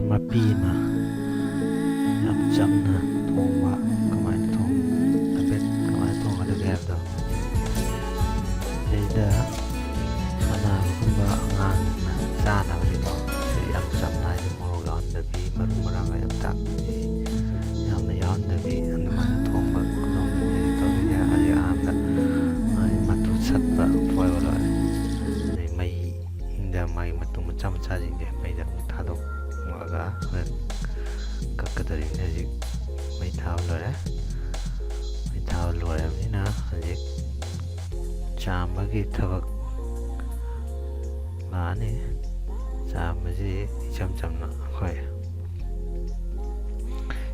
ꯃꯄꯤ ꯑꯃ ꯌꯥꯝ ꯆꯝꯅ ꯊꯣꯡꯕ ꯀꯃꯥꯏꯅ ꯊꯣꯡꯒꯗꯒꯦ ꯍꯥꯏꯕꯗꯣ ꯁꯤꯗꯩꯗ ꯁꯥꯟꯅꯕꯒꯨꯝꯕ ꯑꯉꯥꯡꯅ ꯆꯥꯅꯕꯅꯤꯀꯣ ꯌꯥꯝ ꯆꯝꯅ ꯍꯥꯏꯗꯤ ꯃꯣꯔꯣꯛ ꯌꯥꯎꯍꯟꯗꯕꯤ ꯃꯔꯨ ꯃꯔꯥꯡ ꯌꯥꯝ ꯊꯥꯛꯄꯤ ꯌꯥꯝꯅ ꯌꯥꯎꯍꯟꯗꯕꯤ ꯑꯗꯨꯃꯥꯏꯅ ꯊꯣꯡꯕ ꯈꯨꯊꯣꯡꯗꯨꯅꯤ ꯇꯧꯗꯣꯏꯁꯦ ꯍꯧꯖꯤꯛ ꯑꯍꯥꯟꯕꯗ ꯃꯇꯨ ꯁꯠꯄ ꯐꯣꯏꯕ ꯂꯣꯏꯔꯦ ꯑꯗꯩ ꯃꯩꯗ ꯃꯥꯒꯤ ꯃꯇꯨ ꯃꯆꯥ ꯃꯆꯥꯁꯤꯡꯁꯦ ꯃꯩꯗ ꯑꯃꯨꯛ ꯊꯥꯗꯣꯛꯑꯒ ꯍꯣꯔꯦꯟ ꯀꯛꯀꯗꯧꯔꯤꯕꯅꯤ ꯍꯧꯖꯤꯛ ꯃꯩ ꯊꯥꯕ ꯂꯣꯏꯔꯦ ꯃꯩ ꯊꯥꯕ ꯂꯣꯏꯔꯕꯅꯤꯅ ꯍꯧꯖꯤꯛ ꯆꯥꯝꯕꯒꯤ ꯊꯕꯛ ꯂꯥꯛꯑꯅꯤ ꯆꯥꯝꯕꯁꯤ ꯏꯆꯝ ꯆꯝꯅ ꯑꯩꯈꯣꯏ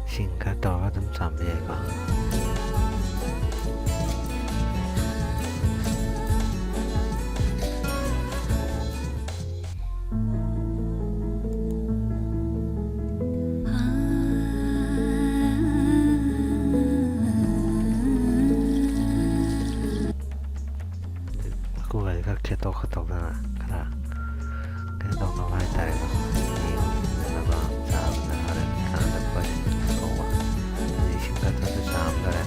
ꯏꯁꯤꯡ ꯈꯔ ꯇꯧꯔꯒ ꯑꯗꯨꯝ ꯆꯥꯝꯕ ꯌꯥꯏꯀꯣ ꯃꯀꯨꯒꯗꯤ ꯈꯔ ꯈꯦꯠꯇꯣꯛ ꯈꯣꯠꯇꯣꯛꯇꯅ ꯈꯔ ꯀꯩꯅꯣ ꯇꯧꯅꯕ ꯍꯥꯏꯇꯥꯔꯦꯀꯣ ꯌꯦꯡꯅꯕ ꯆꯥꯕꯗ ꯍꯣꯔꯦꯟ ꯀꯥꯟꯅꯗꯕ ꯇꯧꯕ ꯏꯁꯤꯡ ꯈꯛꯇꯗ ꯆꯥꯝꯗꯔꯦ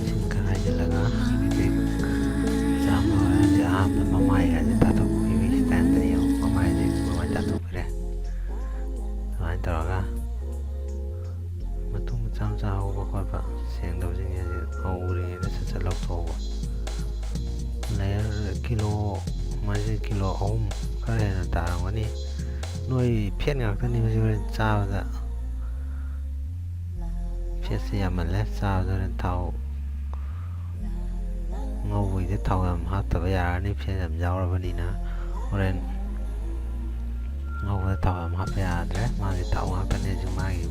ꯏꯁꯤꯡ ꯈꯔ ꯍꯩꯖꯤꯜꯂꯒ ꯍꯧꯖꯤꯛ ꯆꯥꯝꯕ ꯍꯧꯔꯗꯤ ꯑꯍꯥꯟꯕꯗ ꯃꯃꯥꯏ ꯍꯥꯏꯁꯦ ꯇꯥꯊꯣꯛꯄꯤꯕꯒꯤ ꯁ꯭ꯇꯥꯏꯜꯗꯅꯤ ꯃꯃꯥꯏ ꯇꯥꯊꯣꯛꯄꯤꯔꯦ ꯑꯗꯨꯃꯥꯏꯅ ꯇꯧꯔꯒ ꯃꯇꯨꯡ ꯃꯆꯥ ꯃꯆꯥ ꯍꯧꯕ ꯈꯣꯠꯄ ꯁꯦꯡꯗꯕꯁꯤꯡ ꯑꯁꯤ ꯍꯧꯔꯤꯉꯩꯗ ꯁꯠ ꯁꯠ ꯂꯧꯊꯣꯛꯑꯧꯕ ꯂꯦꯌꯔ ꯀꯤꯂꯣ ꯃꯁꯤ ꯀꯤꯂꯣ 3 ꯈꯔ ꯍꯦꯟꯅ ꯇꯥꯔꯝꯒꯅꯤ ꯅꯣꯏ ꯐꯦꯠ ꯉꯥꯛꯇꯅꯤ ꯃꯁꯤ ꯍꯣꯔꯦꯟ ꯆꯥꯕꯗ ꯐꯦꯠꯁꯦ ꯌꯥꯝꯃꯜꯂꯦ ꯆꯥꯕꯗ ꯍꯣꯔꯦꯟ ꯊꯥꯎ ꯉꯧꯕꯒꯤꯗꯤ ꯊꯥꯎ ꯌꯥꯝ ꯍꯥꯞꯇꯕ ꯌꯥꯔꯅꯤ ꯐꯦꯠ ꯌꯥꯝ ꯌꯥꯎꯔꯕꯅꯤꯅ ꯍꯣꯔꯦꯟ ꯉꯧꯕꯗ ꯊꯥꯎ ꯌꯥꯝ ꯍꯥꯞꯄ ꯌꯥꯗ꯭ꯔꯦ ꯃꯥꯗꯤ ꯊꯥꯎ ꯉꯥꯛꯇꯅꯤ ꯍꯧꯖꯤꯛ ꯃꯥꯒꯤ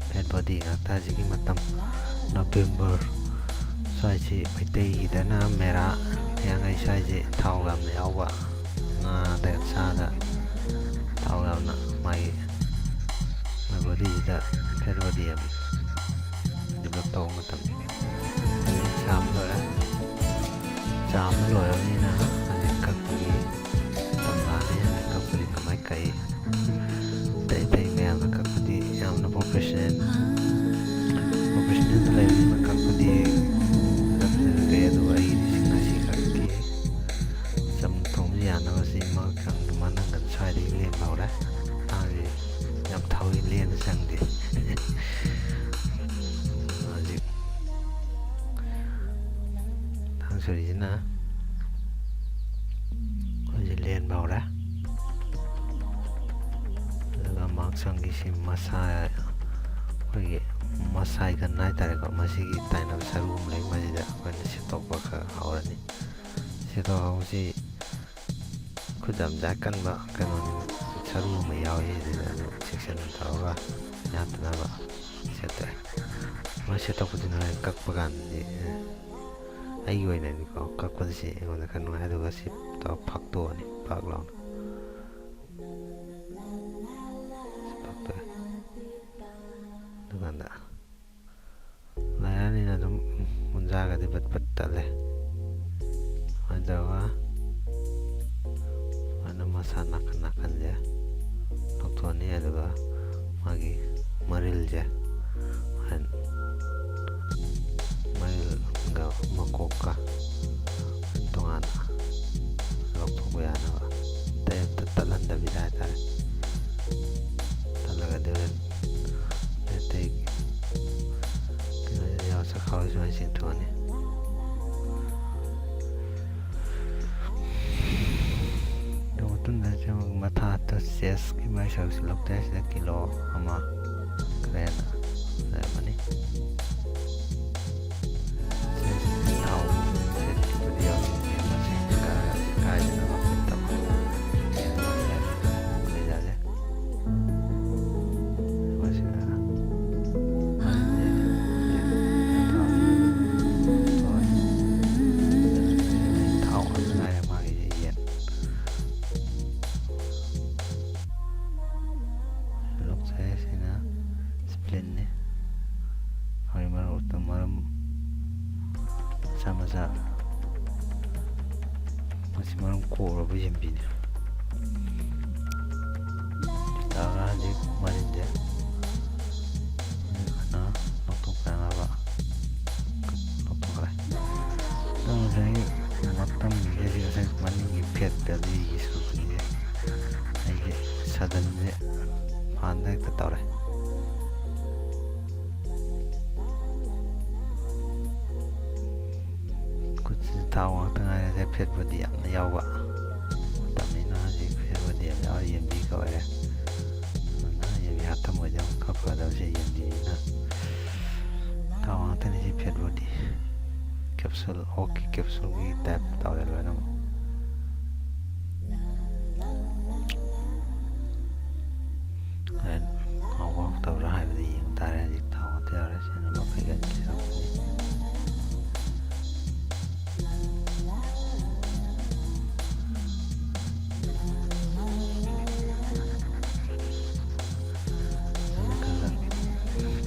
ꯐꯦꯠ ꯕꯣꯗꯤ ꯉꯥꯛꯇ ꯍꯧꯖꯤꯛꯀꯤ ꯃꯇꯝ ꯅꯕꯦꯝꯕꯔ ꯁ꯭ꯋꯥꯏꯁꯤ ꯃꯩꯇꯩꯒꯤꯗꯅ ꯃꯦꯔꯥ ꯍꯤꯌꯥꯡꯒꯩ ꯁ꯭ꯋꯥꯏꯁꯤ ꯊꯥꯎ ꯌꯥꯝꯅ ꯌꯥꯎꯕ ꯉꯥꯗ ꯁꯥꯗ ꯊꯥꯎ ꯌꯥꯝꯅ ꯃꯥꯒꯤ ꯕꯣꯗꯤꯁꯤꯗ ꯐꯦꯠ ꯕꯣꯗꯤ ꯌꯥꯝ ꯗꯤꯕꯂꯞ ꯇꯧꯕ ꯃꯇꯝꯅꯤ ꯆꯥꯝꯕ ꯂꯣꯏꯔꯦ ꯆꯥꯝꯕ ꯂꯣꯏꯔꯕꯅꯤꯅ ꯍꯧꯖꯤꯛ ꯀꯛꯄꯒꯤ ꯃꯇꯝ ꯂꯥꯛꯑꯅꯤ ꯍꯧꯖꯤꯛ ꯀꯛꯄꯗꯤ ꯀꯃꯥꯏꯅ ꯀꯛꯏ ꯑꯇꯩ ꯃꯌꯥꯝꯅ ꯀꯛꯄꯗꯤ ꯌꯥꯝꯅ ꯄ꯭ꯔꯣꯐꯦꯁꯅꯦꯜꯗ ꯂꯩꯕꯅꯤꯅ ꯀꯛꯄꯗꯤ ꯐꯖ ꯐꯖꯅ ꯀꯛꯑꯦ ꯑꯗꯨꯒ ꯑꯩꯒꯤꯗꯤ ꯉꯁꯤ ꯈꯛꯀꯤ ꯆꯝꯅ ꯊꯣꯡꯕ ꯌꯥꯅꯕꯁꯤ ꯃꯅꯪꯒꯟ ꯁ꯭ꯋꯥꯏꯗꯒꯤ ꯂꯦꯟꯕ ꯍꯧꯔꯦ ꯃꯥꯁꯤ ꯌꯥꯝ ꯊꯥꯎꯗꯤ ꯂꯦꯟꯕ ꯆꯪꯗꯦ ꯍꯧꯖꯤꯛ ꯊꯥꯡꯁꯨꯔꯤꯁꯤꯅ ꯑꯩꯈꯣꯏꯁꯦ ꯂꯦꯟꯕ ꯍꯧꯔꯦ ꯑꯗꯨꯒ ꯃꯍꯛꯁꯪꯒꯤꯁꯤ ꯑꯩꯈꯣꯏꯒꯤ ꯃꯁꯥꯏ ꯒꯟ ꯍꯥꯏꯇꯥꯔꯦꯀꯣ ꯃꯁꯤꯒꯤ ꯇꯥꯏꯅꯕ ꯁꯔꯨ ꯑꯃ ꯂꯩ ꯃꯁꯤꯗ ꯑꯩꯈꯣꯏꯅ ꯁꯦꯠꯇꯣꯛꯄ ꯈꯔ ꯍꯧꯔꯅꯤ ꯁꯦꯠꯇꯣꯛꯍꯧꯕꯁꯤ ꯈꯨꯠ ꯌꯥꯝ ꯀꯟꯕ ꯀꯩꯅꯣꯅꯤ ꯁꯔꯨ ꯑꯃ ꯌꯥꯎꯏ ꯑꯗꯨꯗ ꯑꯗꯨ ꯆꯦꯛꯁꯤꯟꯅ ꯇꯧꯔꯒ ꯌꯥꯠꯇꯅꯕ ꯁꯦꯠꯇꯣꯛꯑꯦ ꯃꯣꯏ ꯁꯦꯠꯇꯣꯛꯄꯁꯤꯅ ꯍꯣꯔꯦꯟ ꯀꯛꯄ ꯀꯥꯟꯗꯗꯤ ꯑꯩꯒꯤ ꯑꯣꯏꯅꯗꯤꯀꯣ ꯀꯛꯄꯗ ꯁꯤ ꯑꯩꯉꯣꯟꯗ ꯈꯔ ꯅꯨꯡꯉꯥꯏ ꯑꯗꯨꯒ ꯁꯤ ꯇꯧꯔ ꯐꯥꯛꯇꯣꯛꯑꯅꯤ ꯐꯥꯛ ꯂꯥꯎꯅ ꯐꯥꯛꯇꯣꯛꯑꯦ ꯑꯗꯨꯀꯥꯟꯗ ꯂꯥꯏꯔꯅꯤꯅ ꯑꯗꯨꯝ ꯃꯨꯟꯖꯥꯒꯗꯤ ꯕꯠ ꯕꯠ ꯇꯠꯂꯦ ꯑꯗꯨꯃꯥꯏꯅ ꯇꯧꯔꯒ ꯑꯗꯨꯃꯥꯏꯅ ꯃꯁꯥ ꯅꯥꯀꯟ ꯅꯥꯀꯟꯁꯦ ꯂꯧꯊꯣꯛꯑꯅꯤ ꯑꯗꯨꯒ ꯃꯥꯒꯤ ꯃꯔꯤꯜꯁꯦ ꯃꯔꯤꯜꯒ ꯃꯀꯣꯛꯀ ꯇꯣꯉꯥꯟꯅ ꯂꯧꯊꯣꯛꯄ ꯌꯥꯅꯕ ꯑꯝꯇ ꯇꯠꯍꯟꯗꯕꯤꯗ ꯍꯥꯏꯇꯥꯔꯦ ꯇꯠꯂꯒꯗꯤ ꯍꯣꯔꯦꯟ ꯑꯇꯩ ꯀꯩꯅꯣ ꯌꯥꯎ ꯆꯈꯥꯎ ꯁꯨꯃꯥꯏꯅ ꯆꯤꯡꯊꯣꯛꯑꯅꯤ ꯑꯗꯨ ꯃꯇꯨꯡꯗ ꯃꯊꯥꯠꯇ ꯆꯦꯁꯀꯤ ꯃꯥꯏ ꯁꯔꯨꯛꯁꯤ ꯂꯧꯊꯣꯛꯑꯦ ꯁꯤꯗ ꯀꯤꯂꯣ 1 ꯈꯔ ꯍꯦꯟꯅ ꯂꯩꯔꯝꯃꯅꯤ ꯃꯁꯤ ꯃꯔꯨꯝ ꯀꯣꯛꯂꯕ ꯌꯦꯟꯕꯤꯅꯤ ꯃꯄꯥꯟꯗ ꯍꯦꯛꯇ ꯇꯧꯔꯦ ꯈꯨꯠꯁꯤꯗ ꯊꯥꯎ ꯉꯥꯛꯇ ꯉꯥꯏꯔꯦ ꯐꯦꯠꯄꯨꯗꯤ ꯌꯥꯝꯅ ꯌꯥꯎꯕ ꯃꯇꯝꯅꯤꯅ ꯍꯧꯖꯤꯛ ꯐꯦꯠꯄꯨꯗꯤ ꯌꯥꯝ ꯌꯥꯎꯔꯦ ꯌꯦꯟꯕꯤꯒ ꯑꯣꯏꯔꯦ ꯑꯗꯨꯅ ꯌꯦꯟꯕꯤ ꯍꯥꯞꯇꯝꯃꯣꯏꯗꯤ ꯑꯃꯨꯛ ꯈꯔ ꯐꯗꯕꯁꯦ ꯌꯦꯟꯕꯤꯅꯤꯅ ꯊꯥꯎ ꯉꯥꯛꯇꯅꯤ ꯁꯤ ꯐꯦꯠꯄꯨꯗꯤ ꯀꯦꯞꯁꯨꯜ ꯑꯣꯛꯀꯤ ꯀꯦꯞꯁꯨꯜꯒꯤ ꯇꯥꯏꯞ ꯇꯧꯔꯦ ꯂꯣꯏꯅꯃꯛ ꯍꯣꯔꯦꯟ ꯍꯥꯎꯕ ꯍꯥꯎꯇꯕ꯭ꯔꯥ ꯍꯥꯏꯕꯗꯤ ꯌꯦꯡꯕ ꯇꯥꯔꯦ ꯍꯧꯖꯤꯛ ꯊꯥꯎ ꯉꯥꯛꯇ ꯌꯥꯎꯔꯦ ꯁꯤꯅ ꯃꯐꯩꯒꯟꯒꯤ ꯁꯔꯨꯛꯅꯤ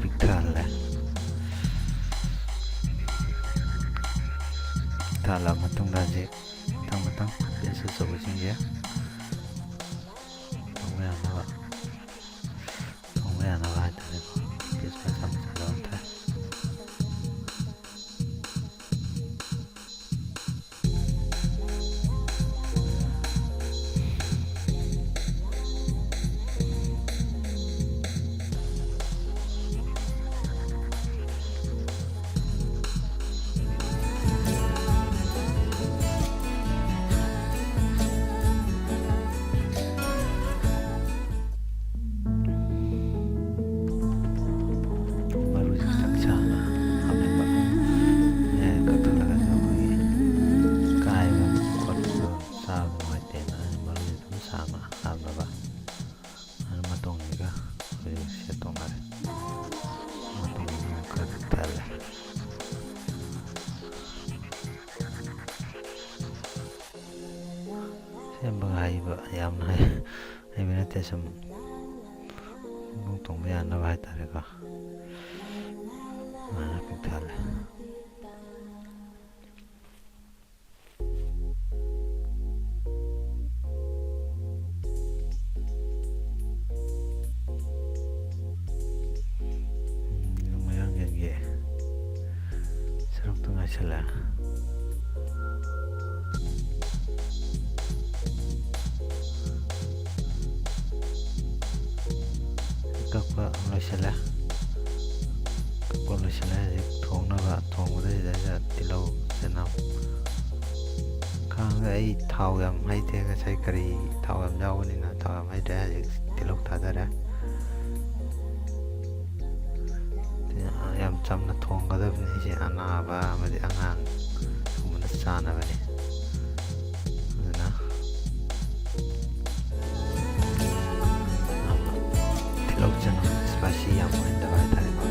ꯄꯤꯛꯊꯍꯜꯂꯦ ꯄꯤꯛꯊꯍꯜꯂꯕ ꯃꯇꯨꯡꯗ ꯍꯧꯖꯤꯛ ꯃꯊꯪ ꯄꯤꯁ ꯑꯆꯧꯕꯁꯤꯡꯁꯦ ꯊꯣꯡꯕ ꯌꯥꯅꯕ ꯍꯥꯏꯇꯥꯔꯦꯀꯣ ꯄꯤꯁ ꯃꯆꯥ ꯃꯆꯥꯗ ꯑꯣꯟꯊꯔꯦ ꯁꯦꯝꯕꯒ ꯍꯩꯕ ꯌꯥꯝꯅ ꯍꯩꯕ ꯅꯠꯇꯦ ꯁꯨꯝ ꯊꯣꯡꯕ ꯌꯥꯅꯕ ꯍꯥꯏꯇꯥꯔꯦꯀꯣ ꯑꯗꯨꯃꯥꯏꯅ ꯄꯤꯛꯊꯍꯜꯂꯦ ꯃꯌꯥꯡꯒꯟꯒꯤ ꯁꯔꯨꯛꯇꯣ ꯉꯥꯏꯁꯜꯂꯦ ꯀꯛꯄ ꯂꯣꯏꯁꯤꯜꯂꯦ ꯍꯧꯖꯤꯛ ꯊꯣꯡꯕꯗꯩꯁꯤꯗ ꯇꯤꯜꯍꯧ ꯆꯅꯝ ꯈꯥꯡꯗ ꯑꯩ ꯊꯥꯎ ꯌꯥꯝ ꯍꯩꯇꯦ ꯉꯁꯥꯏ ꯀꯔꯤ ꯊꯥꯎ ꯌꯥꯝ ꯌꯥꯎꯕꯅꯤꯅ ꯊꯥꯎ ꯌꯥꯝ ꯍꯩꯇ꯭ꯔꯦ ꯍꯧꯖꯤꯛ ꯇꯤꯜꯍꯧ ꯊꯥꯗꯔꯦ ꯌꯥꯝ ꯆꯝꯅ ꯊꯣꯡꯒꯗꯕꯅꯤ ꯁꯤ ꯑꯅꯥꯕ ꯑꯃꯗꯤ ꯑꯉꯥꯡ ꯁꯨꯝꯕꯅ ꯆꯥꯅꯕꯅꯤ ꯑꯗꯨꯅ ꯇꯤꯜꯍꯧ ꯆꯅꯝ ꯏꯁꯄꯥꯏꯁꯤ ꯌꯥꯝ ꯑꯣꯏꯍꯟꯗꯕ ꯍꯥꯏꯇꯥꯔꯦꯀꯣ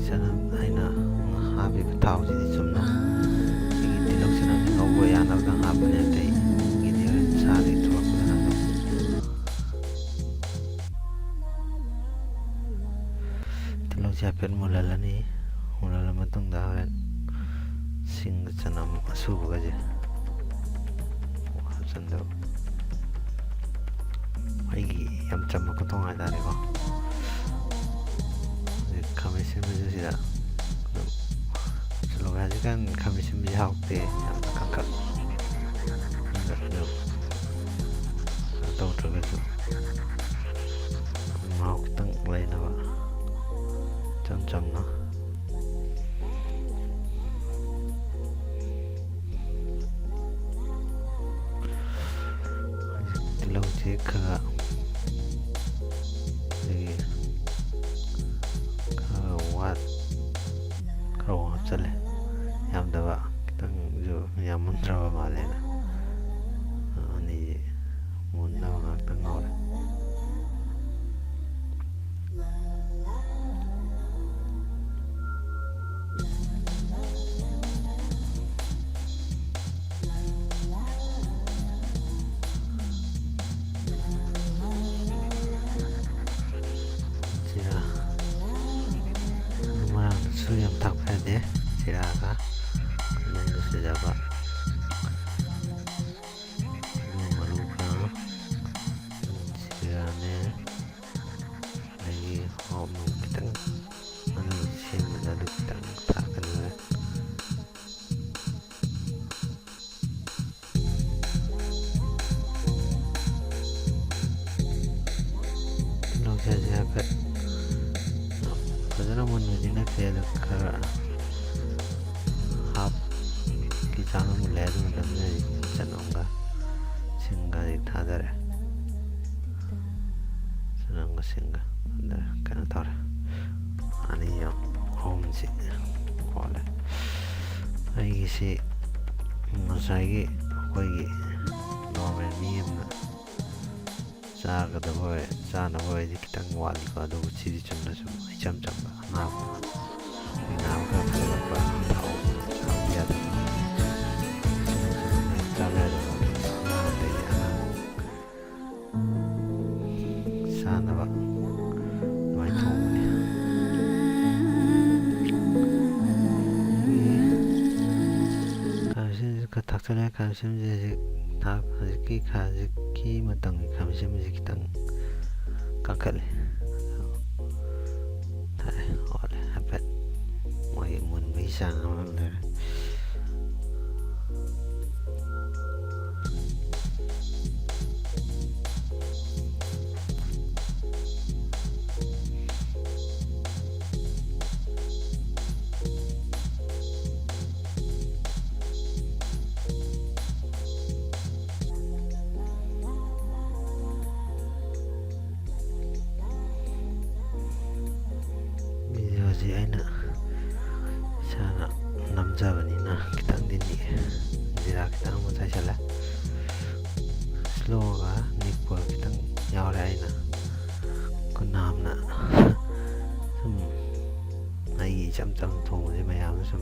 ꯆꯅꯝ ꯑꯩꯅ ꯍꯥꯞꯄꯤꯕ ꯊꯥꯎꯁꯤꯗꯤ ꯆꯨꯝꯅ ꯑꯩꯒꯤ ꯇꯤꯜꯍꯧ ꯆꯅꯝ ꯉꯧꯕ ꯌꯥꯅꯕꯗꯪ ꯍꯥꯞꯄꯅꯤ ꯑꯇꯩ ꯒꯤꯗꯤ ꯍꯣꯔꯦꯟ ꯁꯥꯗꯒꯤ ꯊꯣꯛꯂꯛꯄꯗꯅ ꯑꯗꯨꯝ ꯇꯤꯜꯍꯧꯁꯤ ꯍꯥꯏꯐꯦꯠ ꯃꯨꯜꯍꯜꯂꯅꯤ ꯃꯨꯜꯍꯜꯂ ꯃꯇꯨꯡꯗ ꯍꯣꯔꯦꯟ ꯁꯤꯡꯒ ꯆꯅꯝ ꯑꯁꯨꯕꯒꯁꯦ ꯍꯥꯞꯆꯤꯟꯗꯕ ꯑꯩꯒꯤ ꯌꯥꯝ ꯆꯝꯕ ꯈꯨꯊꯣꯡ ꯍꯥꯏꯇꯥꯔꯦꯀꯣ ꯍꯧꯖꯤꯛ ꯈꯥꯃꯦꯟ ꯑꯁꯤꯟꯕꯁꯨ ꯁꯤꯗ ꯑꯗꯨꯝ ꯍꯥꯞꯆꯤꯜꯂꯒ ꯍꯧꯖꯤꯛꯀꯥꯟ ꯈꯥꯃꯦꯟ ꯑꯁꯤꯟꯕꯁꯤ ꯍꯥꯎꯇꯦ ꯌꯥꯝꯅ ꯀꯟꯈꯠ ꯇꯧꯗ꯭ꯔꯒꯁꯨ ꯃꯍꯥꯎ ꯈꯤꯇꯪ ꯂꯩꯅꯕ ꯏꯆꯝ ꯆꯝꯅ ꯇꯤꯜꯍꯧꯁꯤ ꯈꯔ ꯑꯗꯒꯤ ꯈꯔ ꯍꯥꯞꯆꯤꯜꯂꯦ ꯌꯥꯝꯗꯕ ꯈꯤꯇꯪꯁꯨ ꯌꯥꯝꯃꯟꯗ꯭ꯔꯕ ꯃꯥꯜꯂꯦꯅ ꯑꯅꯤ ꯃꯨꯟꯅꯕ ꯉꯥꯛꯇ ꯉꯧꯔꯦ ꯃꯨꯟꯍꯟꯈ꯭ꯔꯁꯦ ꯍꯥꯏꯐꯦꯠ ꯐꯖꯅ ꯃꯨꯟꯕꯗꯤ ꯅꯠꯇꯦ ꯑꯗꯨ ꯈꯔ ꯍꯥꯞꯀꯤ ꯆꯥꯡ ꯃꯨꯜꯂꯦ ꯑꯗꯨ ꯃꯇꯝꯗ ꯆꯅꯝꯒ ꯁꯤꯡꯒ ꯊꯥꯗꯔꯦ ꯆꯅꯝꯒ ꯁꯤꯡꯒ ꯀꯩꯅꯣ ꯇꯧꯔꯦ ꯑꯅꯤ ꯑꯍꯨꯝꯁꯤ ꯀꯣꯜꯂꯦ ꯑꯩꯒꯤꯁꯤ ꯉꯁꯥꯏꯒꯤ ꯑꯩꯈꯣꯏꯒꯤ ꯅꯣꯔꯃꯦꯜ ꯃꯤ ꯑꯃꯅ ꯆꯥꯒꯗꯕ ꯆꯥꯅꯕ ꯑꯣꯏꯔꯗꯤ ꯈꯤꯇꯪ ꯋꯥꯠꯂꯤꯀꯣ ꯑꯗꯨꯕꯨ ꯁꯤꯗꯤ ꯆꯨꯝꯅ ꯁꯨꯝ ꯏꯆꯝ ꯆꯝꯕ ꯑꯉꯥꯡꯕ ꯈꯔ ꯐꯨꯠꯂꯛꯄ ꯊꯥꯎ ꯆꯥꯕ ꯌꯥꯗꯕ ꯆꯥꯕ ꯌꯥꯗꯕ ꯑꯉꯥꯡ ꯑꯇꯩꯗꯤ ꯑꯉꯥꯡ ꯆꯥꯅꯕ ꯑꯗꯨꯃꯥꯏꯅ ꯊꯣꯡꯕꯅꯤ ꯈꯥꯃꯦꯟꯁꯤꯟꯕꯁꯤ ꯈꯔ ꯊꯥꯛꯆꯜꯂꯦ ꯈꯥꯃꯦꯟꯁꯤꯟꯕꯁꯤ ꯍꯧꯖꯤꯛꯀꯤ ꯃꯇꯝꯒꯤ ꯈꯥꯃꯦꯟꯁꯤꯟꯕꯁꯤ ꯈꯤꯇꯪ ꯀꯟꯈꯠꯂꯦ ꯑꯣꯠꯂꯦ ꯍꯥꯏꯐꯦꯠ ꯃꯣꯏꯒꯤ ꯃꯨꯟꯕꯒꯤ ꯆꯥꯡ ꯑꯃ ꯂꯩꯔꯦ ꯚꯤꯗꯤꯑꯣꯁꯤ ꯑꯩꯅ ꯏꯁꯥꯅ ꯅꯝꯖꯕꯅꯤꯅ ꯈꯤꯇꯪꯗꯤ ꯅꯤꯛꯑꯦ ꯖꯤꯔꯥ ꯈꯤꯇꯪ ꯑꯃ ꯆꯥꯏꯁꯤꯜꯂꯦ ꯁ꯭ꯂꯣꯒ ꯅꯤꯛꯄ ꯈꯤꯇꯪ ꯌꯥꯎꯔꯦ ꯑꯩꯅ ꯈꯨꯟꯅꯥꯝꯅ ꯁꯨꯝ ꯑꯩꯒꯤ ꯏꯆꯝ ꯆꯝꯅ ꯊꯣꯡꯕꯁꯦ ꯃꯌꯥꯝꯅ ꯁꯨꯝ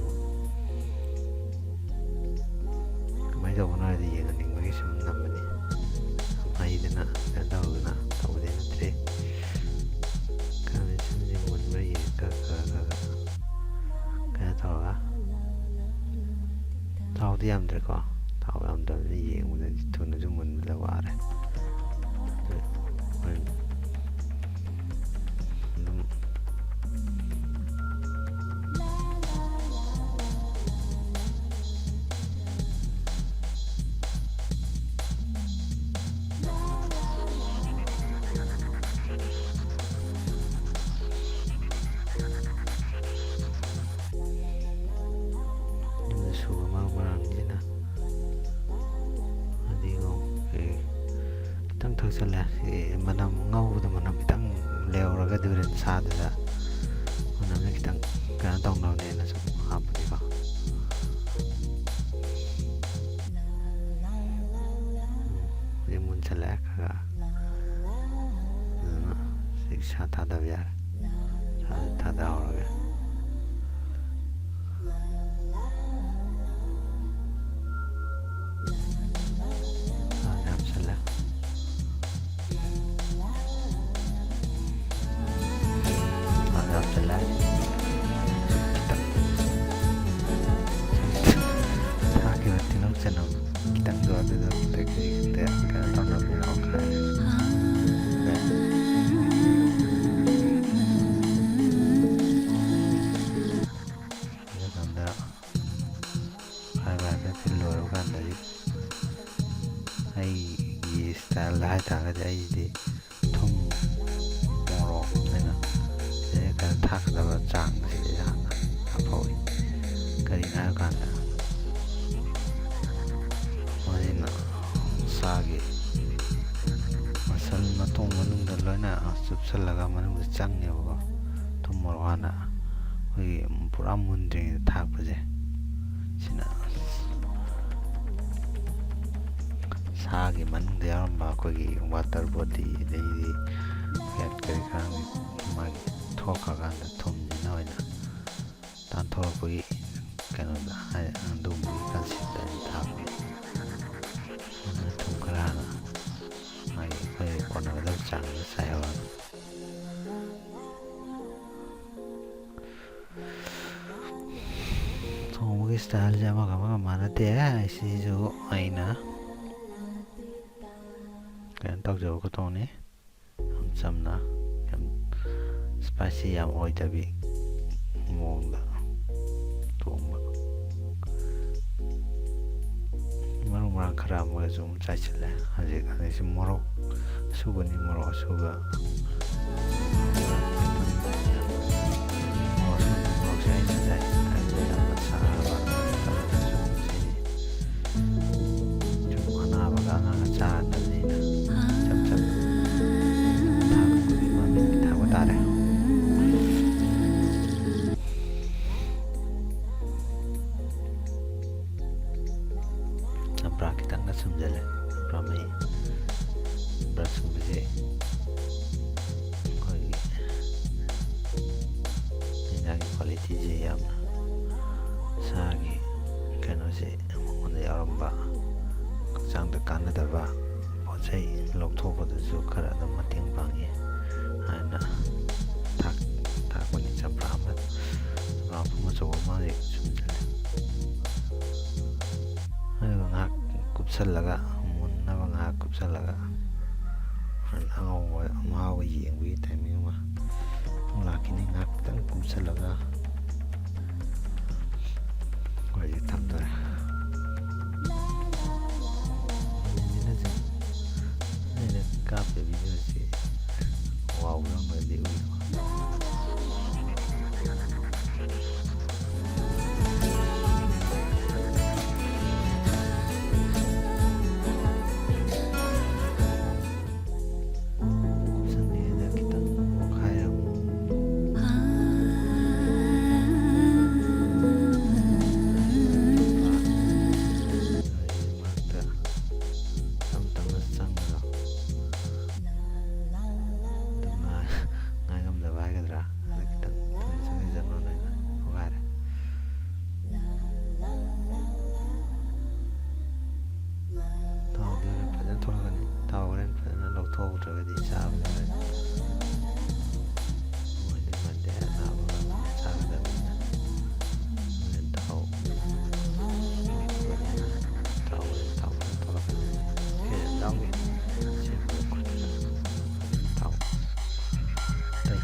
ꯀꯃꯥꯏꯅ ꯇꯧꯕꯅꯣ ꯍꯥꯏꯗꯤ ꯌꯦꯡꯍꯟꯅꯤꯡꯕꯒꯤ ꯁꯨꯝ ꯅꯝꯕꯅꯤ ꯍꯩꯗꯅ ꯀꯩꯅꯣ ꯇꯧꯗꯅ ꯇꯧꯕꯗꯤ ꯅꯠꯇ꯭ꯔꯦ ꯈꯥꯃꯦꯟꯁꯤꯟꯕꯁꯤ ꯃꯨꯟꯕ꯭ꯔꯥ ꯀꯩꯅꯣ ꯇꯧꯔꯒ ꯊꯥꯎꯗꯤ ꯌꯥꯝꯗ꯭ꯔꯦꯀꯣ ꯊꯥꯎ ꯌꯥꯝꯗꯕꯅꯤ ꯌꯦꯡꯕꯗꯗꯤ ꯊꯨꯅꯁꯨ ꯃꯨꯟꯕꯗ ꯋꯥꯔꯦ ꯑꯗꯨꯝ ꯁꯨꯕ ꯃꯔꯝꯁꯤꯅ ꯐꯗꯤꯒꯣꯝ ꯈꯤꯇꯪ ꯊꯛꯆꯜꯂꯦ ꯃꯅꯝ ꯉꯧꯕꯗ ꯃꯅꯝ ꯈꯤꯇꯪ ꯂꯩꯍꯧꯔꯒꯗꯤ ꯍꯣꯔꯦꯟ ꯁꯥꯗꯨꯗ ꯃꯅꯝꯁꯦ ꯈꯤꯇꯪ ꯀꯩꯅꯣ ꯇꯧꯅꯕꯅꯦꯅ ꯁꯨꯝ ꯍꯥꯞꯄꯅꯤꯀꯣ ꯍꯧꯖꯤꯛ ꯃꯨꯟꯁꯜꯂꯛꯑꯦ ꯈꯔ ꯑꯗꯨꯅ ꯍꯧꯖꯤꯛ ꯁꯥ ꯊꯥꯗꯕ ꯌꯥꯔꯦ ꯁꯥꯁꯤ ꯊꯥꯗꯍꯧꯔꯒꯦ ꯍꯥꯞꯆꯜꯂꯦ ꯍꯥꯞꯆꯜꯂꯦ ꯊꯥꯈꯤꯕ ꯇꯤꯜꯍꯧ ꯆꯅꯝ ꯈꯤꯇꯪꯗꯣ ꯑꯗꯨꯗ ꯀꯩꯅꯣ ꯇꯧꯅꯕꯅꯤꯅ ꯑꯣꯠꯈꯥꯏꯔꯦ ꯑꯗꯨꯀꯥꯟꯗ ꯍꯥꯏꯐꯦꯠ ꯂꯣꯏꯔꯕ ꯀꯥꯟꯗꯗꯤ ꯑꯩꯒꯤ ꯏꯁꯇꯥꯏꯜꯗ ꯍꯥꯏꯇꯥꯔꯒꯗꯤ ꯑꯩꯗꯤ ꯊꯨꯝ ꯃꯣꯔꯣꯛ ꯑꯩꯅ ꯀꯩꯅꯣ ꯊꯥꯛꯀꯗꯕ ꯆꯥꯡꯁꯤꯗꯤ ꯍꯥꯟꯅ ꯍꯥꯞꯍꯧꯏ ꯀꯔꯤꯒꯤꯅꯣ ꯍꯥꯏꯕꯀꯥꯟꯗ ꯃꯁꯤꯅ ꯁꯥꯒꯤ ꯃꯁꯜ ꯃꯇꯣꯡ ꯃꯅꯨꯡꯗ ꯂꯣꯏꯅ ꯆꯨꯞꯁꯜꯂꯒ ꯃꯅꯨꯡꯗ ꯆꯪꯉꯦꯕꯀꯣ ꯊꯨꯝ ꯃꯣꯔꯣꯛ ꯍꯥꯟꯅ ꯑꯩꯈꯣꯏꯒꯤ ꯄꯨꯔꯥ ꯃꯨꯟꯗ꯭ꯔꯤꯉꯩꯗ ꯊꯥꯛꯄꯁꯦ ꯁꯤꯅ ꯁꯥꯒꯤ ꯃꯅꯨꯡꯗ ꯌꯥꯎꯔꯝꯕ ꯑꯩꯈꯣꯏꯒꯤ ꯋꯥꯇꯔ ꯕꯣꯗꯤ ꯑꯗꯩꯗꯤ ꯐꯦꯠ ꯀꯔꯤ ꯀꯔꯥ ꯃꯥꯒꯤ ꯊꯣꯛꯈ꯭ꯔꯀꯥꯟꯗ ꯊꯨꯝꯁꯤꯅ ꯑꯣꯏꯅ ꯇꯥꯟꯊꯣꯔꯛꯄꯒꯤ ꯀꯩꯅꯣꯗ ꯑꯗꯨꯒꯨꯝꯕꯒꯤ ꯀꯟꯁꯦꯞꯇ ꯑꯩꯅ ꯊꯥꯛꯄꯅꯤ ꯊꯨꯝ ꯈꯔ ꯍꯥꯟꯅ ꯃꯥꯒꯤ ꯑꯩꯈꯣꯏ ꯀꯣꯟꯅꯒꯗꯕ ꯆꯥꯡꯗ ꯆꯥꯏꯍꯧꯔꯒ ꯊꯣꯡꯕꯒꯤ ꯁ꯭ꯇꯥꯏꯜꯁꯦ ꯑꯃꯒ ꯃꯥꯟꯅꯗꯦ ꯁꯤꯁꯨ ꯑꯩꯅ ꯀꯩꯅꯣ ꯇꯧꯖꯕ ꯈꯨꯊꯣꯡꯅꯤ ꯌꯥꯝ ꯆꯝꯅ ꯌꯥꯝ ꯏꯁꯄꯥꯏꯁꯤ ꯌꯥꯝ ꯑꯣꯏꯗꯕꯤ ꯃꯑꯣꯡꯗ ꯊꯣꯡꯕ ꯃꯔꯨ ꯃꯔꯥꯡ ꯃꯔꯥꯡ ꯈꯔ ꯑꯃꯒꯁꯨ ꯑꯃꯨꯛ ꯆꯥꯏꯁꯤꯜꯂꯦ ꯍꯧꯖꯤꯛ ꯑꯗꯩꯁꯤ ꯃꯣꯔꯣꯛ ꯑꯁꯨꯕꯅꯤ ꯃꯣꯔꯣꯛ ꯑꯁꯨꯕ ꯃꯣꯔꯣꯛꯁꯦ ꯑꯩꯅ ꯆꯥꯏ ꯍꯥꯏꯕꯗꯤ ꯌꯥꯝꯅ ꯁꯥꯕ ꯅꯠꯇ꯭ꯔꯒꯁꯨ ꯁꯤꯗꯤ ꯁꯨꯝ ꯑꯅꯥꯕꯒ ꯑꯉꯥꯡꯒ ꯆꯥꯒꯗꯕꯅꯤꯅ ꯆꯞ ꯊꯥꯛꯄꯒꯤ ꯃꯃꯤꯡꯒꯤ ꯊꯥꯛꯄ ꯇꯥꯔꯦ. ꯆꯝꯄ꯭ꯔꯥ ꯈꯤꯇꯪꯒ ꯁꯨꯝꯖꯤꯜꯂꯦ ꯆꯝꯄ꯭ꯔꯥ ꯃꯍꯤ ꯆꯝꯄ꯭ꯔꯥ ꯁꯨꯝꯕꯁꯦ ꯑꯩꯈꯣꯏꯒꯤ ꯏꯟꯖꯥꯡꯒꯤ ꯀ꯭ꯋꯥꯂꯤꯇꯤꯁꯦ ꯌꯥꯝꯅ ꯁꯥꯒꯤ ꯀꯩꯅꯣꯁꯦ ꯃꯉꯣꯟꯗ ꯌꯥꯎꯔꯝꯕ ꯍꯛꯆꯥꯡꯗ ꯀꯥꯟꯅꯗꯕ ꯄꯣꯠ ꯆꯩ ꯂꯧꯊꯣꯛꯄꯗꯁꯨ ꯈꯔ ꯑꯗꯨꯝ ꯃꯇꯦꯡ ꯄꯥꯡꯉꯤ ꯍꯥꯏꯅ ꯊꯥꯛꯄꯅꯤ. ꯆꯝꯄ꯭ꯔꯥ ꯃꯄꯨꯝ ꯑꯆꯧꯕ ꯑꯃ ꯁꯨꯝꯖꯤꯜꯂꯦ ꯑꯗꯨꯒ ꯉꯥꯏꯍꯥꯛ ꯀꯨꯞꯁꯜꯂꯒ ꯃꯨꯟꯅꯕ ꯉꯥꯏꯍꯥꯛ ꯀꯨꯞꯁꯜꯂꯒ ꯑꯉꯧꯕ ꯃꯍꯥꯎꯒ ꯌꯦꯡꯕꯒꯤ ꯇꯥꯏꯃꯤꯡ ꯑꯃ ꯂꯥꯛꯈꯤꯅꯤ. ꯉꯥꯏꯍꯥꯛꯇꯪ ꯀꯨꯞꯁꯜꯂꯒ ꯑꯩꯈꯣꯏꯁꯦ ꯊꯝꯗꯣꯔꯦ. ꯑꯩꯅ ꯀꯥꯞꯄ ꯚꯤꯗꯤꯑꯣꯁꯤ ꯋꯥꯎꯔꯝꯃꯗꯤ ꯎꯏꯀꯣ. ꯊꯣꯛꯇ꯭ꯔꯒꯗꯤ ꯆꯥꯕꯗ ꯃꯣꯏꯗꯤ ꯃꯟꯗꯦ ꯑꯅꯥꯕꯒ ꯆꯥꯒꯗꯕꯅꯤꯅ ꯊꯥꯎ ꯊꯣꯛꯂꯛꯀꯅꯤ. ꯌꯥꯎꯒꯦ ꯁꯦꯝꯕꯗ ꯈꯨꯠꯇ ꯊꯥꯎ ꯇꯩ.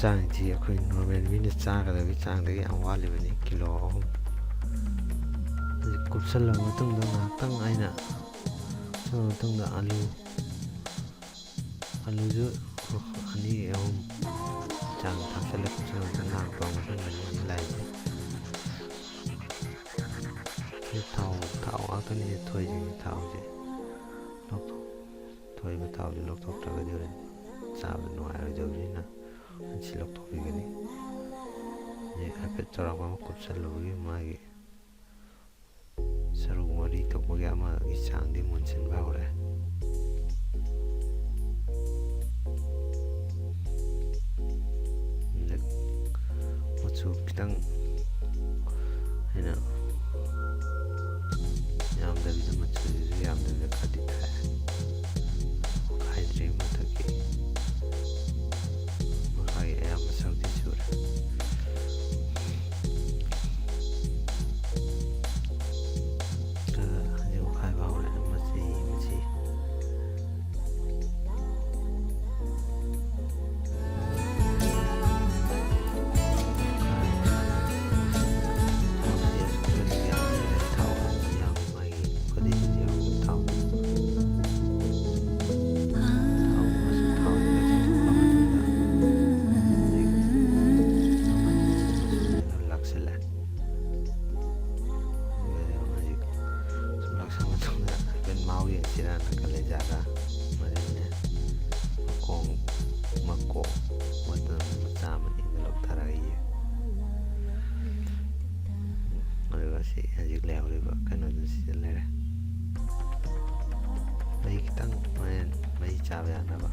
ꯆꯥꯡꯁꯤ ꯑꯩꯈꯣꯏ ꯅꯣꯔꯃꯦꯜ ꯃꯤꯅ ꯆꯥꯒꯗꯕꯒꯤ ꯆꯥꯡꯗꯒꯤ ꯌꯥꯝ ꯋꯥꯠꯂꯤꯕꯅꯤ. ꯀꯤꯂꯣ 3 ꯀꯨꯞꯁꯜꯂꯕ ꯃꯇꯨꯡꯗ ꯉꯥꯏꯍꯥꯛꯇꯪ ꯑꯩꯅ ꯀꯨꯞꯁꯜꯂꯕ ꯃꯇꯨꯡꯗ ꯑꯂꯨꯁꯨ 2-3 ꯆꯥꯡ ꯊꯥꯛꯆꯜꯂ ꯀꯨꯞꯁꯜꯂ ꯉꯥꯛꯄ ꯃꯇꯨꯡꯗꯅꯤ ꯂꯥꯛꯏꯁꯦ. ꯊꯥꯎ ꯉꯥꯛꯇꯅꯤ ꯊꯣꯏꯁꯤꯡꯁꯦ. ꯊꯥꯎꯁꯦ ꯊꯣꯏꯕ ꯊꯥꯎꯁꯦ ꯂꯧꯊꯣꯛꯇ꯭ꯔꯒꯗꯤ ꯍꯣꯔꯦꯟ ꯆꯥꯕꯗ ꯅꯨꯡꯉꯥꯏꯔꯣꯏꯗꯕꯅꯤꯅ ꯁꯤ ꯂꯧꯊꯣꯛꯄꯤꯒꯅꯤ. ꯍꯥꯏꯐꯦꯠ ꯆꯥꯎꯔꯥꯛꯄ ꯑꯃ ꯀꯨꯞꯁꯜꯂꯨꯕꯒꯤ ꯃꯥꯒꯤ ꯁꯔꯨꯛ ꯃꯔꯤ ꯊꯣꯛꯄꯒꯤ ꯑꯃꯒꯤ ꯆꯥꯡꯗꯤ ꯃꯨꯟꯁꯤꯟꯕ ꯍꯧꯔꯦ. ꯃꯆꯨ ꯈꯤꯇꯪ ꯑꯩꯅ ꯌꯥꯝꯗꯕꯤꯗ ꯃꯆꯨꯁꯤꯁꯨ ꯌꯥꯝꯗꯕꯤꯗ ꯈꯔꯗꯤ ꯊꯥꯏ. ꯈꯥꯏꯗ꯭ꯔꯤ ꯃꯊꯛꯀꯤ ꯃꯈꯥꯒꯤ ꯑꯌꯥꯝꯕ ꯁꯔꯨꯛꯇꯤ ꯁꯨꯔꯦ. ꯍꯧꯖꯤꯛ ꯈꯥꯏꯕ ꯍꯧꯔꯦ. ꯃꯆꯤ ꯃꯀꯣꯛ ꯃꯆꯥ ꯑꯃꯅꯤꯗ ꯂꯧꯊꯔꯒ ꯌꯦꯡ. ꯑꯗꯨꯒ ꯁꯤ ꯍꯧꯖꯤꯛ ꯂꯩꯍꯧꯔꯤꯕ ꯀꯩꯅꯣꯗꯨ ꯁꯤꯗ ꯂꯩꯔꯦ. ꯃꯍꯤ ꯈꯤꯇꯪ ꯍꯣꯔꯦꯟ ꯃꯍꯤ ꯆꯥꯕ ꯌꯥꯅꯕ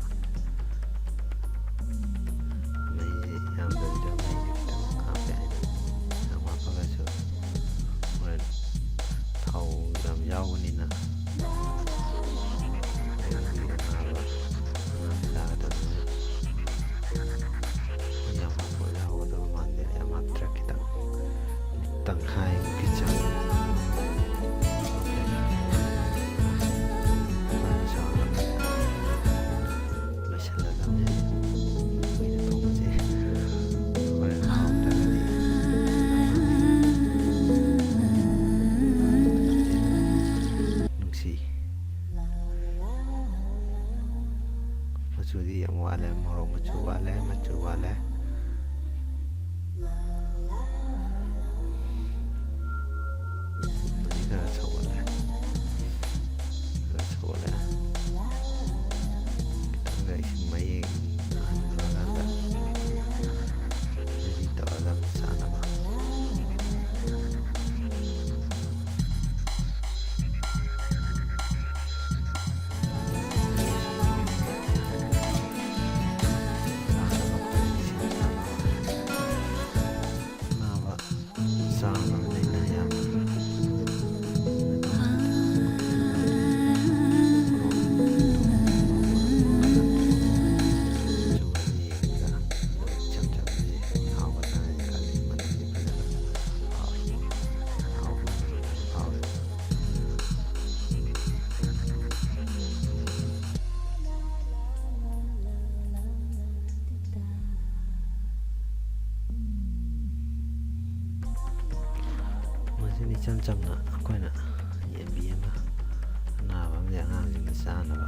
ꯇꯪꯈꯥꯏꯃꯨꯛꯀꯤ ꯆꯥꯡ ꯂꯣꯏꯁꯤꯜꯂꯗꯕꯅꯤ ꯑꯩꯈꯣꯏꯅ ꯊꯣꯡꯕꯁꯦ ꯍꯣꯔꯦꯟ ꯍꯥꯎꯇ꯭ꯔꯒꯗꯤ ꯅꯨꯡꯁꯤ ꯃꯆꯨꯗꯤ ꯌꯥꯝ ꯋꯥꯠꯂꯦ ꯃꯣꯔꯣꯛ ꯃꯆꯨ ꯋꯥꯠꯂꯦ ꯃꯆꯨ ꯋꯥꯠꯂꯦ ꯈꯔ ꯁꯧꯒꯠꯂꯦ ꯈꯤꯇꯪꯒ ꯏꯁꯤꯡ ꯃꯌꯦꯡ ꯍꯟꯈ꯭ꯔꯀꯥꯟꯗ ꯔꯦꯗꯤ ꯇꯧꯔꯗꯕꯅꯤ ꯆꯥꯅꯕ ꯑꯅꯥꯕ ꯆꯥꯅꯕꯅꯤꯅ ꯌꯥꯝꯅ ꯃꯁꯤꯅ ꯏꯆꯝ ꯆꯝꯅ ꯑꯩꯈꯣꯏꯅ ꯌꯦꯟꯕꯤ ꯑꯃ ꯑꯅꯥꯕ ꯑꯃꯗꯤ ꯑꯉꯥꯡꯁꯤꯡꯅ ꯆꯥꯅꯕ